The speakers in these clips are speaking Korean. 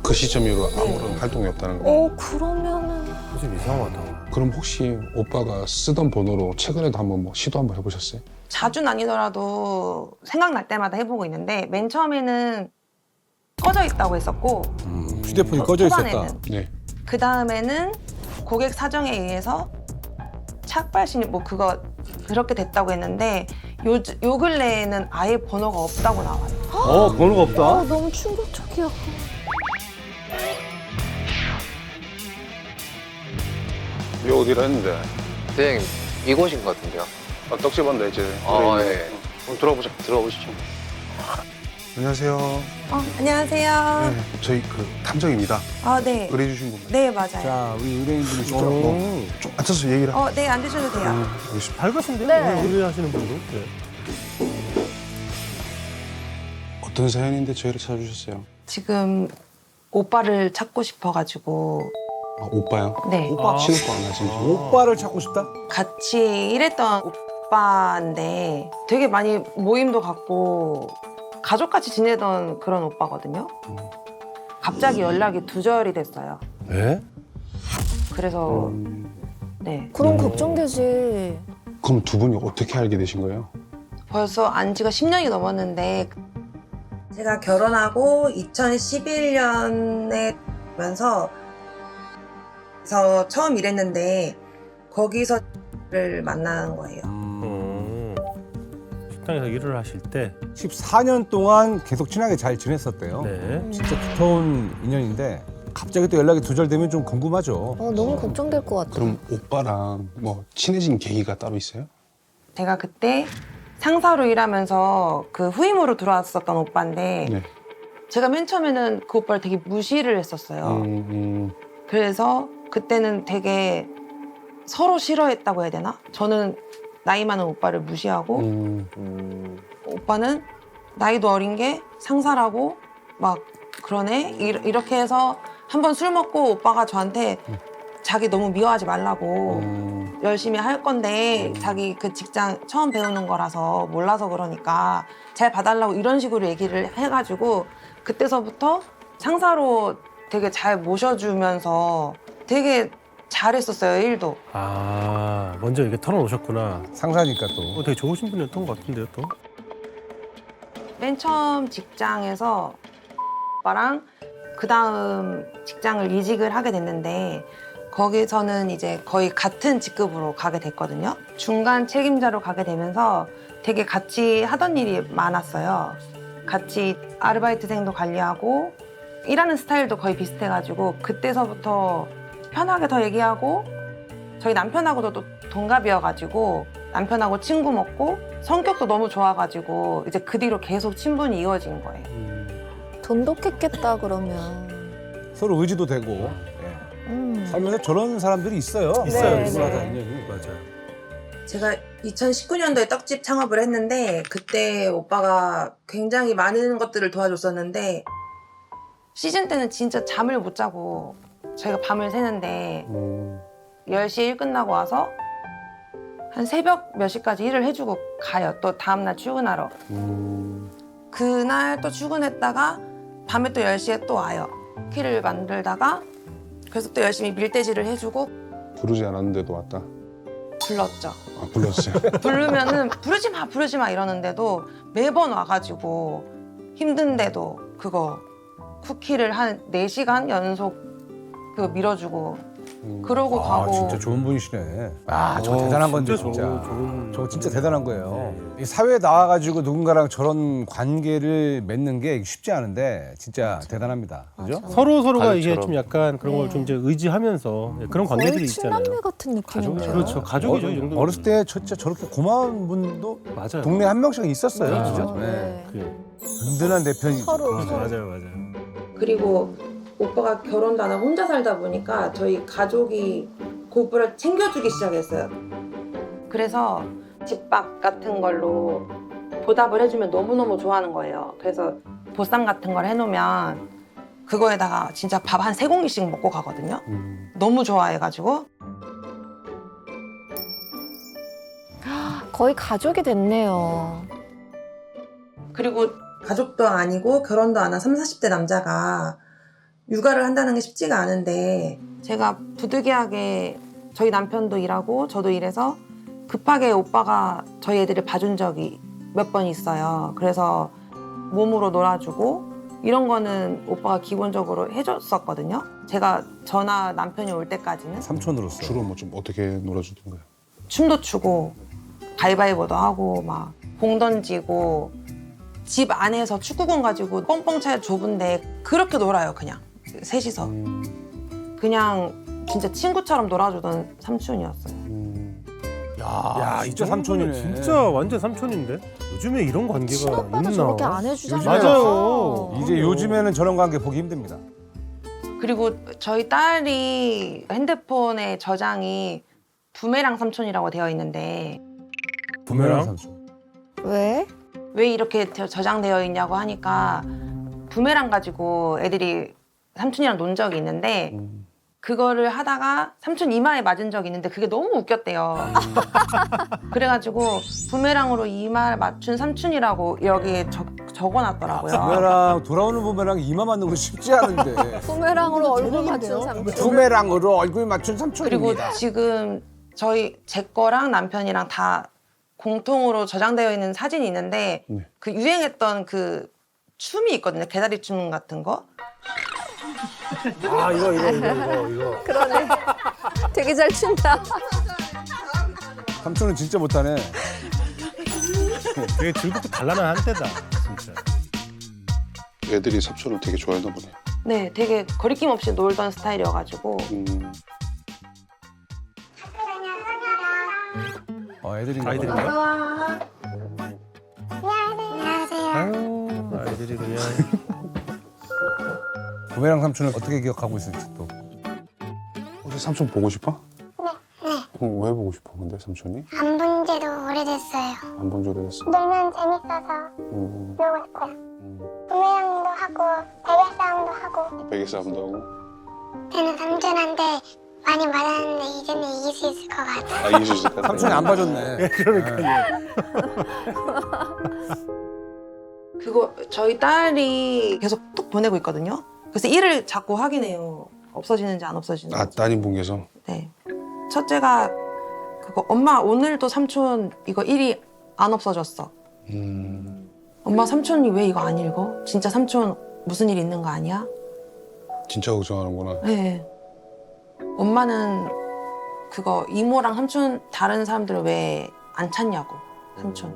그 시점 이후로 아무런 활동이 없다는 거. 그러면은 좀 이상하다. 그럼 혹시 오빠가 쓰던 번호로 최근에도 한번 뭐 시도 한번 해보셨어요? 자주는 아니더라도 생각날 때마다 해보고 있는데 맨 처음에는 꺼져 있다고 했었고 휴대폰이 꺼져 있었다. 초반에는. 네. 그 다음에는 고객 사정에 의해서 착발신이 뭐 그거 그렇게 됐다고 했는데 요 근래에는 아예 번호가 없다고 나와요. 번호가 없다? 너무 충격적이야. 요 어디로 했는데? 선생님 이곳인 것 같은데요. 떡집한데 이제. 예. 그럼 들어보시죠. 안녕하세요. 안녕하세요. 네, 저희 그 탐정입니다. 네. 의뢰주신 분들. 네, 맞아요. 자, 우리 의뢰인분이 직접 좀 앉아서 얘기를 하고. 네, 앉으셔도 돼요. 알겠습니다. 밝으신데요? 네. 의뢰하시는 분도. 네. 어떤 사연인데 저희를 찾아주셨어요? 지금 오빠를 찾고 싶어가지고 오빠요? 네. 오빠. 친오빠 안 하시는 분? 오빠를 찾고 싶다? 같이 일했던 오빠인데 되게 많이 모임도 갖고 가족같이 지내던 그런 오빠거든요. 갑자기 연락이 두절이 됐어요. 네? 그래서 네 그럼 걱정되지. 그럼 두 분이 어떻게 알게 되신 거예요? 벌써 안 지가 10년이 넘었는데 제가 결혼하고 2011년에 면서 처음 일했는데 거기서를 만난 거예요. 식당에서 일을 하실 때. 14년 동안 계속 친하게 잘 지냈었대요. 네. 진짜 두터운 인연인데 갑자기 또 연락이 두절되면 좀 궁금하죠. 너무 걱정될 것 같아. 그럼 오빠랑 뭐 친해진 계기가 따로 있어요? 제가 그때 상사로 일하면서 그 후임으로 들어왔었던 오빠인데 네. 제가 맨 처음에는 그 오빠를 되게 무시를 했었어요. 그래서 그때는 되게 서로 싫어했다고 해야 되나? 저는 나이 많은 오빠를 무시하고 오빠는 나이도 어린 게 상사라고 막 그러네? 이렇게 해서 한 번 술 먹고 오빠가 저한테 자기 너무 미워하지 말라고 열심히 할 건데 자기 그 직장 처음 배우는 거라서 몰라서 그러니까 잘 봐달라고 이런 식으로 얘기를 해가지고 그때서부터 상사로 되게 잘 모셔주면서 되게 잘했었어요, 일도. 먼저 이렇게 털어놓으셨구나. 상사니까 또. 되게 좋으신 분이었던 것 같은데요, 또. 맨 처음 직장에서 오빠랑 그 다음 직장을 이직을 하게 됐는데 거기서는 이제 거의 같은 직급으로 가게 됐거든요. 중간 책임자로 가게 되면서 되게 같이 하던 일이 많았어요. 같이 아르바이트생도 관리하고 일하는 스타일도 거의 비슷해가지고 그때서부터 편하게 더 얘기하고 저희 남편하고도 또 동갑이어가지고 남편하고 친구 먹고 성격도 너무 좋아가지고 이제 그 뒤로 계속 친분이 이어진 거예요. 돈독했겠다 그러면. 서로 의지도 되고. 예. 살면서 저런 사람들이 있어요. 있어요, 누구나다 네. 인연이. 맞아요. 제가 2019년도에 떡집 창업을 했는데 그때 오빠가 굉장히 많은 것들을 도와줬었는데 시즌 때는 진짜 잠을 못 자고 저희가 밤을 새는데 10시에 일 끝나고 와서 한 새벽 몇 시까지 일을 해주고 가요. 또 다음날 출근하러. 그날 또 출근했다가 밤에 또 10시에 또 와요. 쿠키를 만들다가 그래서 또 열심히 밀대질을 해주고 부르지 않았는데도 왔다. 불렀죠. 불렀어요. 부르면은 부르지 마 이러는데도 매번 와가지고 힘든데도 그거 쿠키를 한 4시간 연속 그거 밀어주고 그러고 가고 진짜 좋은 분이시네. 저 대단한 건데 진짜. 저거 진짜 대단한 거예요. 이 사회에 나와가지고 누군가랑 저런 관계를 맺는 게 쉽지 않은데 진짜 대단합니다. 그죠? 서로가 이게 가족처럼. 좀 약간 그런 걸 좀 이제 의지하면서 그런 관계들이 거의 있잖아요. 친남매 같은 느낌인데요. 그렇죠. 가족이죠, 이 정도. 어렸을 때 진짜 저렇게 고마운 분도 맞아요. 동네에 한 명씩은 있었어요. 네. 진짜. 어, 네. 네. 그, 든든한 내 편이. 서로. 맞아요. 그리고 오빠가 결혼도 안 하고 혼자 살다 보니까 저희 가족이 그 오빠를 챙겨주기 시작했어요. 그래서 집밥 같은 걸로 보답을 해주면 너무너무 좋아하는 거예요. 그래서 보쌈 같은 걸 해놓으면 그거에다가 진짜 밥 한 3공기씩 먹고 가거든요. 너무 좋아해가지고. 거의 가족이 됐네요. 그리고 가족도 아니고 결혼도 안 한 30, 40대 남자가 육아를 한다는 게 쉽지가 않은데 제가 부득이하게 저희 남편도 일하고 저도 일해서 급하게 오빠가 저희 애들을 봐준 적이 몇 번 있어요. 그래서 몸으로 놀아주고 이런 거는 오빠가 기본적으로 해줬었거든요. 제가 저나 남편이 올 때까지는 삼촌으로서. 주로 뭐 좀 어떻게 놀아주던가요? 춤도 추고 가위바위보도 하고 막 공 던지고 집 안에서 축구공 가지고 뻥뻥 차야 좁은데 그렇게 놀아요. 그냥 셋이서 그냥 진짜 친구처럼 놀아주던 삼촌이었어요. 야, 진짜 삼촌이네. 진짜 완전 삼촌인데? 요즘에 이런 관계가 친오빠도 있나? 저렇게 안 해주잖아요. 맞아요. 이제 요즘에는 저런 관계 보기 힘듭니다. 그리고 저희 딸이 핸드폰에 저장이 부메랑 삼촌이라고 되어 있는데 부메랑? 삼촌. 왜? 왜 이렇게 저장되어 있냐고 하니까 부메랑 가지고 애들이 삼촌이랑 논 적이 있는데 그거를 하다가 삼촌 이마에 맞은 적이 있는데 그게 너무 웃겼대요. 그래가지고 부메랑으로 이마를 맞춘 삼촌이라고 여기에 적어놨더라고요. 부메랑 돌아오는 부메랑 이마 맞는 거 쉽지 않은데. 부메랑으로 얼굴 맞춘 삼촌. 부메랑으로 얼굴 맞춘 그리고 삼촌입니다. 지금 제 거랑 남편이랑 다 공통으로 저장되어 있는 사진이 있는데 네. 그 유행했던 그 춤이 있거든요. 개다리 춤 같은 거. 아 이거. 그러네. 되게 잘 춘다. 삼촌은 진짜 못하네. 되게 즐겁고 단란한 한때다 진짜. 애들이 삼촌을 되게 좋아했나 보네. 네, 되게 거리낌 없이 놀던 스타일이어가지고 애들인가 아이들인가? 봐요. 아유 아이들이 그냥. 부메랑 삼촌을 어떻게 기억하고 있을지 또. 혹시 삼촌 보고 싶어? 네. 왜 보고 싶어 근데 삼촌이? 안 본 지도 오래됐어요. 안 본 지 오래됐어. 놀면 재밌어서 놀고 싶어요. 부메랑도 하고 베개 싸움도 하고 베개 싸움도 하고. 저는 삼촌한테 많이 맞았는데 이제는 이길 수 있을 것 같아요. 아 이길 수 있을 것 같아. 삼촌이 안 봐줬네. 그거 저희 딸이 계속 톡 보내고 있거든요. 그래서 일을 자꾸 확인해요. 없어지는지 안 없어지는지. 아 따님 분께서? 네. 첫째가 그거 엄마 오늘도 삼촌 이거 일이 안 없어졌어. 엄마 삼촌이 왜 이거 안 읽어? 진짜 삼촌 무슨 일 있는 거 아니야? 진짜 걱정하는구나. 네. 엄마는 그거 이모랑 삼촌 다른 사람들 왜 안 찾냐고 삼촌.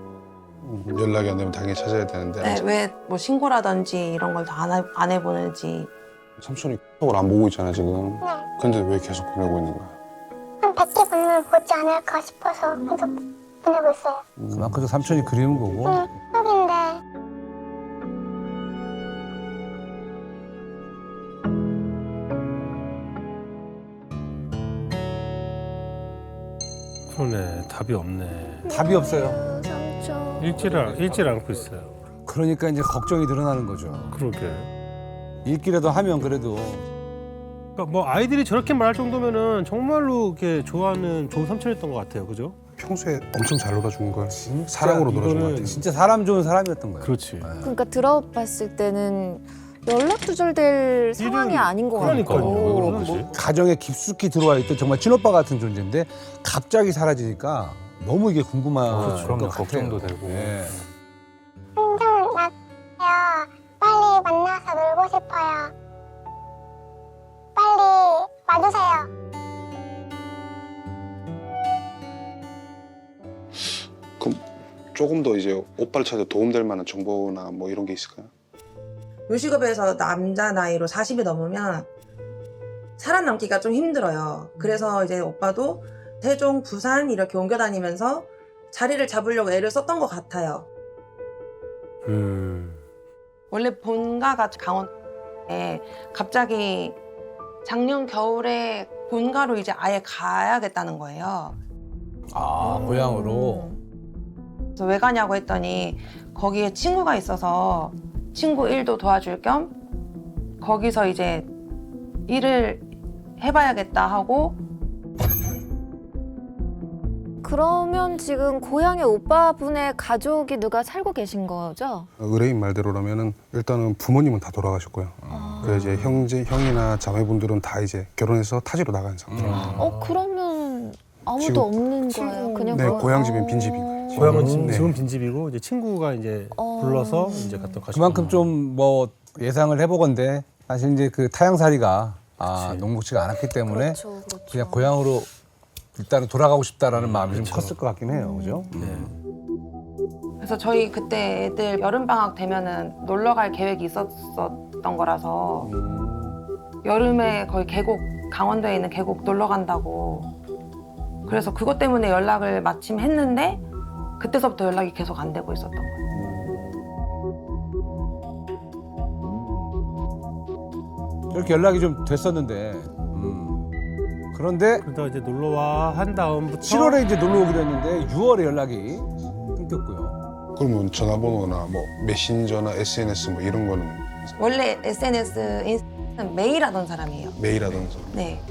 연락이 안 되면 당연히 찾아야 되는데. 네, 왜 뭐 신고라든지 이런 걸 다 안 해보는지. 삼촌이 톡을 안 보고 있잖아 지금. 근데 왜 계속 보내고 있는 거야? 한 100개 보면 보지 않을까 싶어서 계속 보내고 있어요. 그만큼 삼촌이 그리운 거고. 추억인데 그러네 답이 없네. 답이 없어요. 삼촌. 읽지를 않고 있어요. 그러니까 이제 걱정이 늘어나는 거죠. 그러게. 읽기라도 하면 그래도. 그러니까 뭐 아이들이 저렇게 말할 정도면은 정말로 이렇게 좋아하는 좋은 삼촌이었던 것 같아요, 그죠? 평소에 엄청 잘 놀아준 걸 사랑으로 놀아준 것 같아. 진짜 사람 좋은 사람이었던 거예요. 그렇지. 그러니까 들어봤을 때는 연락 두절될 상황이 아닌 것 그러니까요. 같고. 왜 그런 거지? 가정에 깊숙이 들어와 있던 정말 친오빠 같은 존재인데 갑자기 사라지니까 너무 이게 궁금한 것 같아요. 걱정도 되고. 네. 삼촌 나요. 빨리 만나서 놀고 싶어요. 빨리 와주세요. 그럼 조금 더 이제 오빠를 찾아 도움될 만한 정보나 뭐 이런 게 있을까요? 요식업에서 남자 나이로 40이 넘으면 살아남기가 좀 힘들어요. 그래서 이제 오빠도 세종, 부산 이렇게 옮겨 다니면서 자리를 잡으려고 애를 썼던 것 같아요. 원래 본가가 강원도인데 갑자기 작년 겨울에 본가로 이제 아예 가야겠다는 거예요. 아, 고향으로. 그래서 왜 가냐고 했더니 거기에 친구가 있어서 친구 일도 도와줄 겸 거기서 이제 일을 해봐야겠다 하고. 그러면 지금 고향에 오빠분의 가족이 누가 살고 계신 거죠? 의뢰인 말대로라면은 일단은 부모님은 다 돌아가셨고요. 그 이제 형이나 자매분들은 다 이제 결혼해서 타지로 나간 상태. 그러면 아무도 지금 없는 거예요. 그냥 네, 고향 집은 빈집인 거예요. 고향은 네. 지금 빈집이고 이제 친구가 이제 불러서 이제 갔다 가시고. 그만큼 좀 뭐 예상을 해보건데 사실 이제 그 타향살이가 그치. 녹록지가 않았기 때문에 그렇죠. 그냥 고향으로 일단은 돌아가고 싶다라는 마음이 좀 컸을 것 같긴 해요, 그죠? 그래서 저희 그때 애들 여름방학 되면은 놀러 갈 계획이 있었던 거라서 여름에 거의 계곡, 강원도에 있는 계곡 놀러 간다고. 그래서 그것 때문에 연락을 마침 했는데 그때서부터 연락이 계속 안 되고 있었던 거예요. 이렇게 연락이 좀 됐었는데 그런데 그러다 이제 놀러 와 한 다음부터 7월에 이제 놀러 오기로 했는데 6월에 연락이 끊겼고요. 그러면 전화번호나 뭐 메신저나 SNS 뭐 이런 거는 원래 SNS, 인스타는 매일 하던 사람이에요. 매일 하던 사람. 네.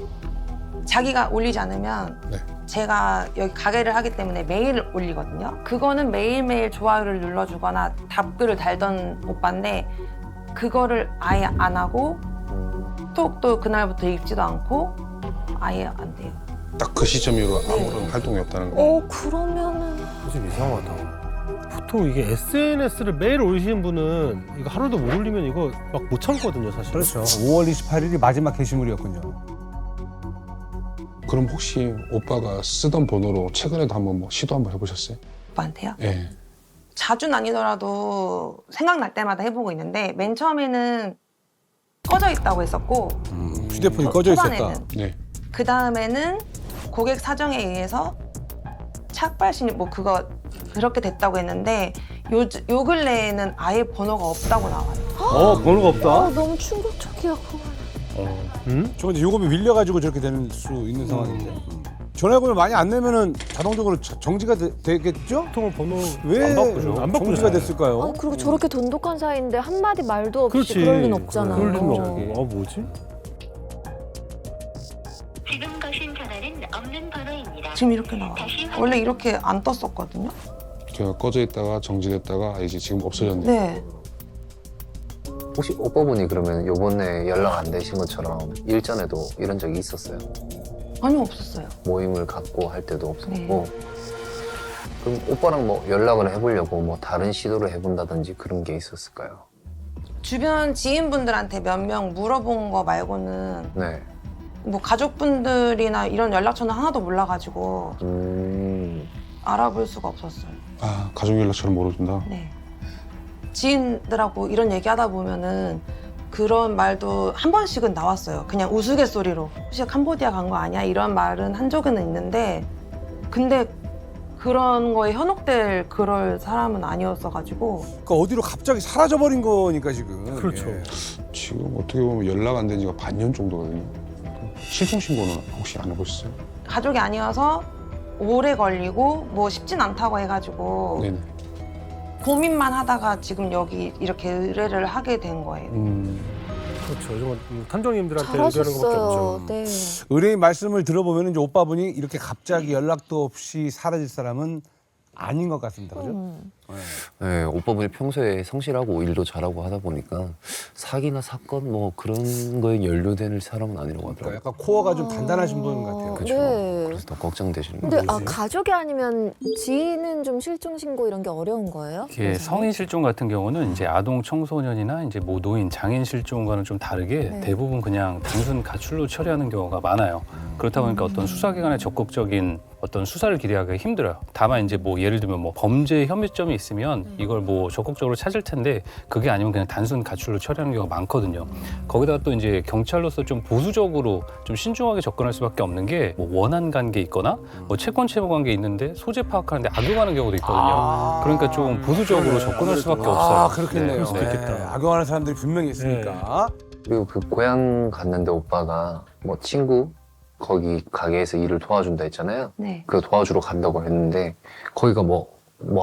자기가 올리지 않으면 네. 제가 여기 가게를 하기 때문에 매일 올리거든요. 그거는 매일매일 좋아요를 눌러주거나 답글을 달던 오빠인데 그거를 아예 안 하고 톡도 그날부터 읽지도 않고 아예 안 돼요. 딱 그 시점 이후로 아무런 활동이 없다는 거. 그러면은 좀 이상하다. 보통 이게 SNS를 매일 올리시는 분은 이거 하루도 못 올리면 이거 막 못 참거든요, 사실. 그렇죠. 5월 28일이 마지막 게시물이었군요. 그럼 혹시 오빠가 쓰던 번호로 최근에도 한번 뭐 시도 한번 해보셨어요? 오빠한테요? 예. 자주는 아니더라도 생각날 때마다 해보고 있는데 맨 처음에는 꺼져 있다고 했었고 휴대폰이 꺼져 있었다. 초반에는. 네. 그 다음에는 고객 사정에 의해서 착발신이 뭐 그거 그렇게 됐다고 했는데 요 근래에는 아예 번호가 없다고 나와요. 번호가 없다? 너무 충격적이야 그거는. 저 이제 요금이 밀려가지고 저렇게 될 수 있는 상황인데. 전화요금을 많이 안 내면은 자동적으로 정지가 되겠죠? 보통은 번호 왜 안 바꾸죠. 안 바꾸죠. 정지가 됐을까요? 아, 그리고 저렇게 돈독한 사이인데 한마디 말도 없이 그렇지. 그럴 리는 없잖아요. 그럴 리는 없고. 뭐지? 지금 거신 전화는 없는 번호입니다. 지금 이렇게 나와요. 원래 이렇게 안 떴었거든요. 제가 꺼져 있다가 정지됐다가 이제 지금 없어졌네요. 네. 혹시 오빠분이 그러면 요번에 연락 안 되신 것처럼 일전에도 이런 적이 있었어요? 아니요, 없었어요. 모임을 갖고 할 때도 없었고. 네. 그럼 오빠랑 뭐 연락을 해보려고 뭐 다른 시도를 해본다든지 그런 게 있었을까요? 주변 지인분들한테 몇 명 물어본 거 말고는 네. 뭐 가족분들이나 이런 연락처는 하나도 몰라가지고 알아볼 수가 없었어요. 아, 가족 연락처를 모르준다. 네. 지인들하고 이런 얘기하다 보면은 그런 말도 한 번씩은 나왔어요. 그냥 우스갯소리로. 혹시 캄보디아 간 거 아니야? 이런 말은 한 적은 있는데 근데 그런 거에 현혹될 그럴 사람은 아니었어가지고 그러니까 어디로 갑자기 사라져버린 거니까 지금. 그렇죠. 예. 지금 어떻게 보면 연락 안 된 지가 반년 정도거든요. 실종 신고는 혹시 안 해보셨어요? 가족이 아니어서 오래 걸리고 뭐 쉽진 않다고 해가지고 네네. 고민만 하다가 지금 여기 이렇게 의뢰를 하게 된 거예요. 그렇죠. 이런 건 탐정님들한테 얘기하는 것밖에 잘하셨어요. 없죠. 네. 의뢰인 말씀을 들어보면 이제 오빠분이 이렇게 갑자기 연락도 없이 사라질 사람은 아닌 것 같습니다. 그죠? 네, 오빠분이 평소에 성실하고 일도 잘하고 하다 보니까 사기나 사건 뭐 그런 거에 연루되는 사람은 아니라고 그러니까 하더라고요. 약간 코어가 좀 단단하신 분 같아요. 그렇죠. 네. 그래서 더 걱정되시는 근데 거예요. 아, 가족이 아니면 지인은 좀 실종 신고 이런 게 어려운 거예요? 이게 성인 실종 같은 경우는 이제 아동 청소년이나 이제 뭐 노인 장애인 실종과는 좀 다르게 네. 대부분 그냥 단순 가출로 처리하는 경우가 많아요. 그렇다 보니까 어떤 수사기관의 적극적인 어떤 수사를 기대하기가 힘들어요. 다만 이제 뭐 예를 들면 뭐 범죄 혐의점이 있으면 이걸 뭐 적극적으로 찾을 텐데 그게 아니면 그냥 단순 가출로 처리하는 경우가 많거든요. 거기다가 또 이제 경찰로서 좀 보수적으로 좀 신중하게 접근할 수밖에 없는 게 뭐 원한 관계 있거나 뭐 채권 채무 관계 있는데 소재 파악하는데 악용하는 경우도 있거든요. 그러니까 좀 보수적으로 접근할 수밖에 없어요. 아, 그렇겠네요. 네, 수도 있겠다. 악용하는 사람들이 분명히 있으니까. 그리고 그 고향 갔는데 오빠가 뭐 친구 거기 가게에서 일을 도와준다 했잖아요. 네. 그 도와주러 간다고 했는데 거기가 뭐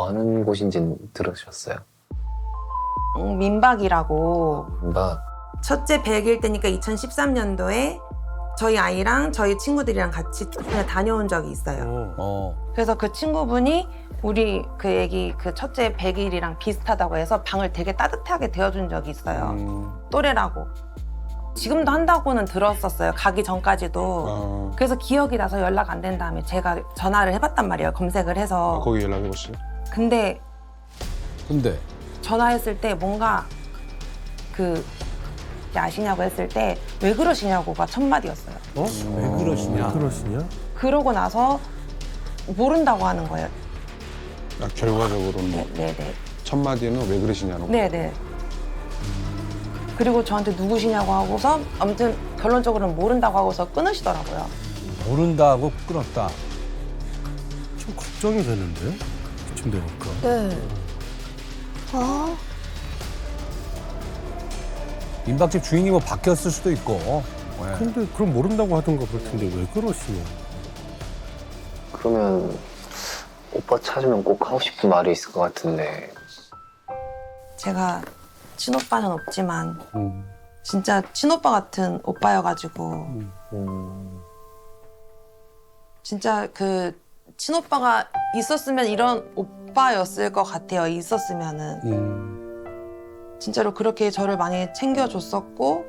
하는 곳인지는 들으셨어요? 민박이라고 나 첫째 100일 때니까 2013년도에 저희 아이랑 저희 친구들이랑 같이 그냥 다녀온 적이 있어요. 그래서 그 친구분이 우리 그 애기 그 첫째 100일이랑 비슷하다고 해서 방을 되게 따뜻하게 데워준 적이 있어요. 또래라고. 지금도 한다고는 들었었어요. 가기 전까지도. 아, 그래서 기억이 나서 연락 안 된 다음에 제가 전화를 해봤단 말이에요. 검색을 해서. 거기 연락해봤어요? 근데 근데 전화했을 때 뭔가 그 아시냐고 했을 때 왜 그러시냐고가 첫 마디였어요. 어? 왜 그러시냐? 왜 그러시냐? 그러고 나서 모른다고 하는 거예요. 아, 결과적으로는 뭐 네네. 첫 마디는 왜 그러시냐는 거. 네네. 그리고 저한테 누구시냐고 하고서 아무튼 결론적으로는 모른다고 하고서 끊으시더라고요. 모른다고 끊었다. 좀 걱정이 되는데? 그쯤 되니까. 네. 아, 민박집 주인이 뭐 바뀌었을 수도 있고. 네. 근데 그럼 모른다고 하던가 그럴 텐데 왜 그러시냐? 그러면 오빠 찾으면 꼭 하고 싶은 말이 있을 것 같은데. 제가 친오빠는 없지만 진짜 친오빠 같은 오빠여가지고 진짜 그 친오빠가 있었으면 이런 오빠였을 것 같아요. 있었으면은 진짜로 그렇게 저를 많이 챙겨줬었고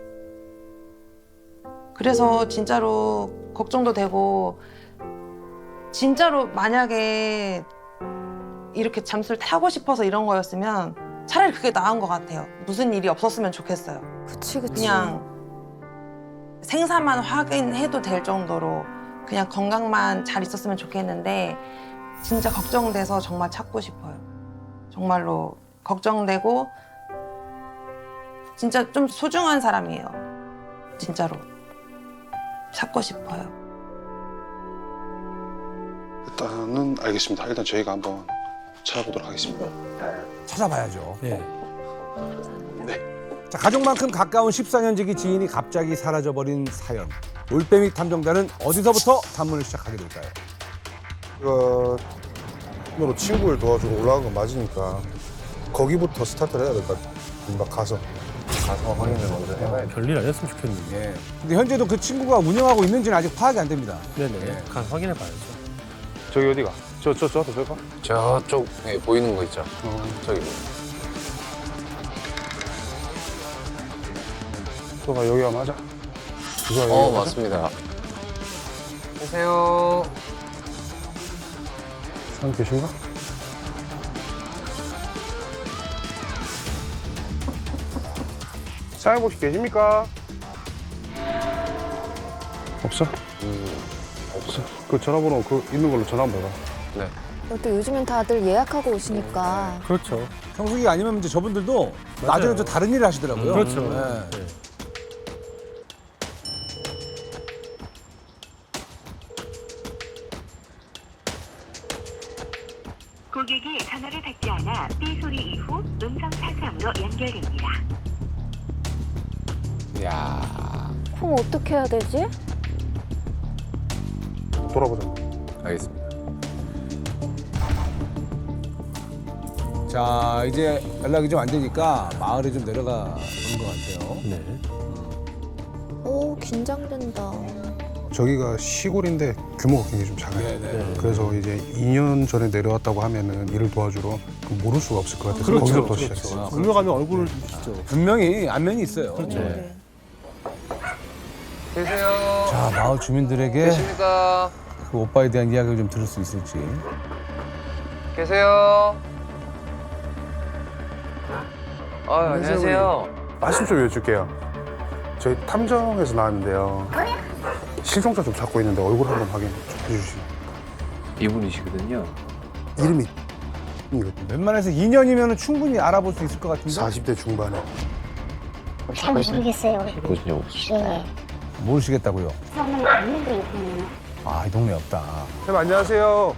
그래서 진짜로 걱정도 되고 진짜로 만약에 이렇게 잠수를 타고 싶어서 이런 거였으면 차라리 그게 나은 것 같아요. 무슨 일이 없었으면 좋겠어요. 그치. 그냥 생사만 확인해도 될 정도로 그냥 건강만 잘 있었으면 좋겠는데 진짜 걱정돼서 정말 찾고 싶어요. 정말로 걱정되고 진짜 좀 소중한 사람이에요. 진짜로 찾고 싶어요. 일단은 알겠습니다. 일단 저희가 한번 찾아보도록 하겠습니다. 찾아봐야죠. 네. 자, 가족만큼 가까운 14년지기 지인이 갑자기 사라져버린 사연. 올빼미 탐정단은 어디서부터 탐문을 시작하게 될까요? 이거 친구를 도와주고 올라간 건 맞으니까 거기부터 스타트를 해야 될 것 같아요. 막 가서 확인을 먼저 해봐야죠. 별일 아니었으면 좋겠는데. 예. 근데 현재도 그 친구가 운영하고 있는지는 아직 파악이 안 됩니다. 네네. 예. 가서 확인해 봐야죠. 저기 어디가? 저가? 저쪽에 보이는 거 있죠? 저기. 저가 여기가 맞아? 맞습니다. 안녕하세요. 사람 계신가? 사장님 혹시 계십니까? 없어? 없어. 그 전화번호 있는 걸로 전화 한번 해봐. 또 요즘엔 다들 예약하고 오시니까. 그렇죠. 성수기가 아니면 이제 저분들도 나중에 또 다른 일을 하시더라고요. 그렇죠. 예. 네. 고객이 전화를 받지 않아 삐 소리 이후 음성 사상으로 연결됩니다. 이야. 그럼 어떻게 해야 되지? 돌아보자. 알겠습니다. 자, 이제 연락이 좀 안 되니까 마을에 좀 내려가 보는 것 같아요. 네. 오, 긴장된다. 저기가 시골인데 규모가 굉장히 좀 작아요. 네네. 그래서 이제 2년 전에 내려왔다고 하면은 일을 도와주러 모를 수가 없을 것 같아서 거기서부터 시작했어요. 불려가면 얼굴을 좀 보시죠. 분명히 안면이 있어요. 그렇죠. 네. 계세요. 자, 마을 주민들에게 계십니까? 그 오빠에 대한 이야기를 좀 들을 수 있을지. 계세요. 안녕하세요. 말씀 좀 여쭐게요. 저희 탐정에서 나왔는데요. 실종자 좀 찾고 있는데 얼굴 한번 확인 좀 해주시죠. 이분이시거든요. 이름이 웬만해서 2년이면 충분히 알아볼 수 있을 것 같은데. 40대 중반에. 잘 모르겠어요. 보신 적 없으시죠? 예. 모르시겠다고요? 저는 아무도 있거든요. 아, 이 동네 없다. 선생님 안녕하세요.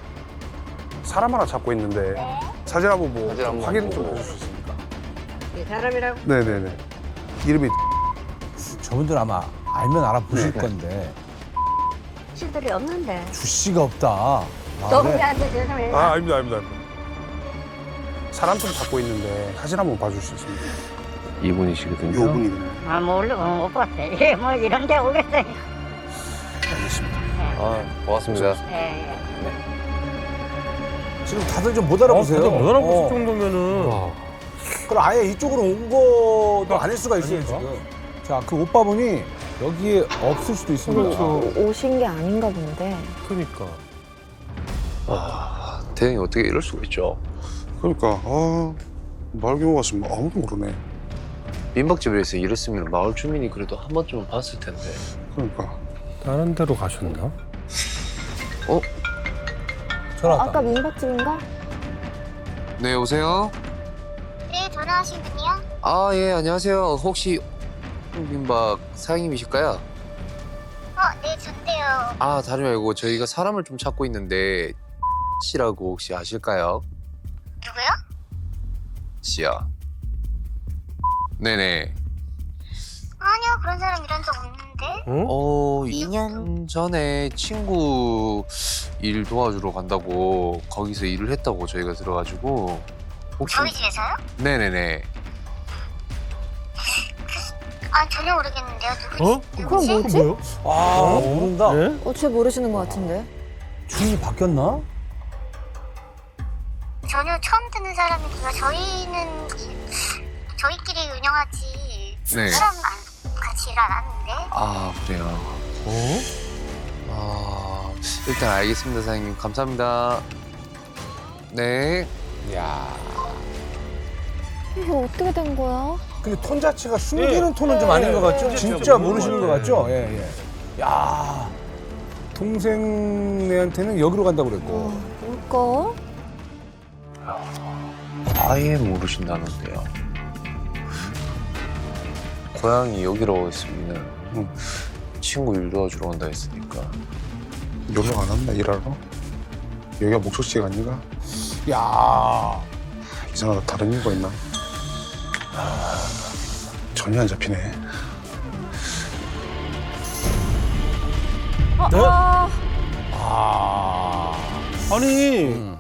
사람 하나 찾고 있는데 사진 한번 뭐 사진 한번 확인 좀 보고. 해줄 수 있습니까? 이 사람이라고? 네네네. 이름이 저분들 아마 알면 알아보실 네. 건데. 시들이 없는데. 주 씨가 없다. 너무나도 죄송해요. 아닙니다. 사람 좀 찾고 있는데 사진 한번 봐줄 수 있습니까? 이분이시거든요. 요 분이거든요. 아, 모르고 못 봤어요. 예, 뭐 이런 데 오겠어요. 고맙습니다. 예, 예. 지금 다들 좀 못 알아보세요. 다들 못 알아보실 정도면은. 그럼 아예 이쪽으로 온 것도 아닐 수가 있어요, 아닌가? 지금. 자, 그 오빠분이 여기에 없을 수도 있습니다. 그렇죠. 오신 게 아닌가 본데. 그러니까. 아, 대형이 어떻게 이럴 수가 있죠? 그러니까 마을 경우 갔으면 아무도 모르네. 민박집에서 일했으면 마을 주민이 그래도 한 번쯤은 봤을 텐데. 그러니까 다른 데로 가셨나? 전화 왔다. 아까 민박집인가? 네, 오세요. 네, 전화하신 분이요? 아, 예, 안녕하세요. 혹시 민박 사장님이실까요? 네, 전데요. 아, 다름이 아니고 저희가 사람을 좀 찾고 있는데 씨라고 혹시 아실까요? 누구요? 씨야. 네네. 아니요, 그런 사람 이런 적 없는데. 2년 전에 친구 일 도와주러 간다고 거기서 일을 했다고 저희가 들어가지고 혹시 저희 집에서요? 네네네. 전혀 모르겠는데요. 누구지? 그럼 뭐지? 뭐요? 아, 모른다. 네? 쟤 모르시는 것 같은데. 주인이 바뀌었나? 전혀 처음 듣는 사람이고요. 저희는 저희끼리 운영하지 네. 사람 같이 일 안 하는데. 아, 그래요. 아, 일단 알겠습니다, 사장님. 감사합니다. 네. 야. 이게 어떻게 된 거야? 근데 톤 자체가 숨기는 톤은 좀 아닌 것 같죠? 진짜 모르시는 것 같죠? 예, 예. 야. 동생네한테는 여기로 간다고 그랬고. 뭘까? 아예 모르신다는데요. 고향이 여기로 했으면 친구 일 도와주러 온다 했으니까. 연락 안 왔나 일하러? 여기가 목적지가 아닌가? 야. 이상하다. 다른 이유가 있나? 전혀 안 잡히네. 아니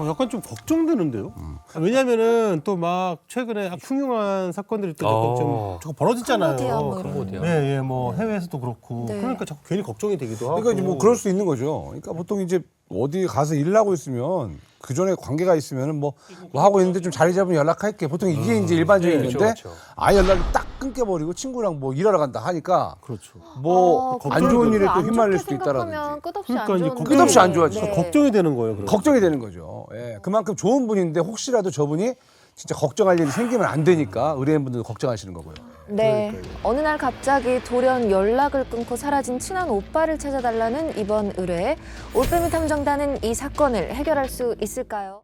약간 좀 걱정되는데요. 왜냐면은 또 막 최근에 흉흉한 사건들이 또 몇 번 좀 벌어졌잖아요. 캄보디아 뭐 이런 캄보디아. 예, 예, 뭐 해외에서도 그렇고. 네. 그러니까 자꾸 괜히 걱정이 되기도 하고. 그러니까 이제 뭐 그럴 수 있는 거죠. 그러니까 보통 이제 어디 가서 일을 하고 있으면 그 전에 관계가 있으면은 뭐 하고 있는데 좀 자리 잡으면 연락할게. 보통 이게 이제 일반적인 그렇죠, 건데 그렇죠. 아예 연락이 딱 끊겨버리고 친구랑 뭐 일하러 간다 하니까 그렇죠. 뭐 안 좋은 일에 또 안 휘말릴 좋게 수도 생각하면 있다라든지 끝없이 그러니까 안 이제 좋은데. 끝없이 안 좋아지죠. 네. 걱정이 되는 거예요. 그럼. 걱정이 되는 거죠. 예, 그만큼 좋은 분인데 혹시라도 저분이 진짜 걱정할 일이 생기면 안 되니까 의뢰인분들도 걱정하시는 거고요. 네. 어느 날 갑자기 돌연 연락을 끊고 사라진 친한 오빠를 찾아달라는 이번 의뢰. 올빼미 탐정단은 이 사건을 해결할 수 있을까요?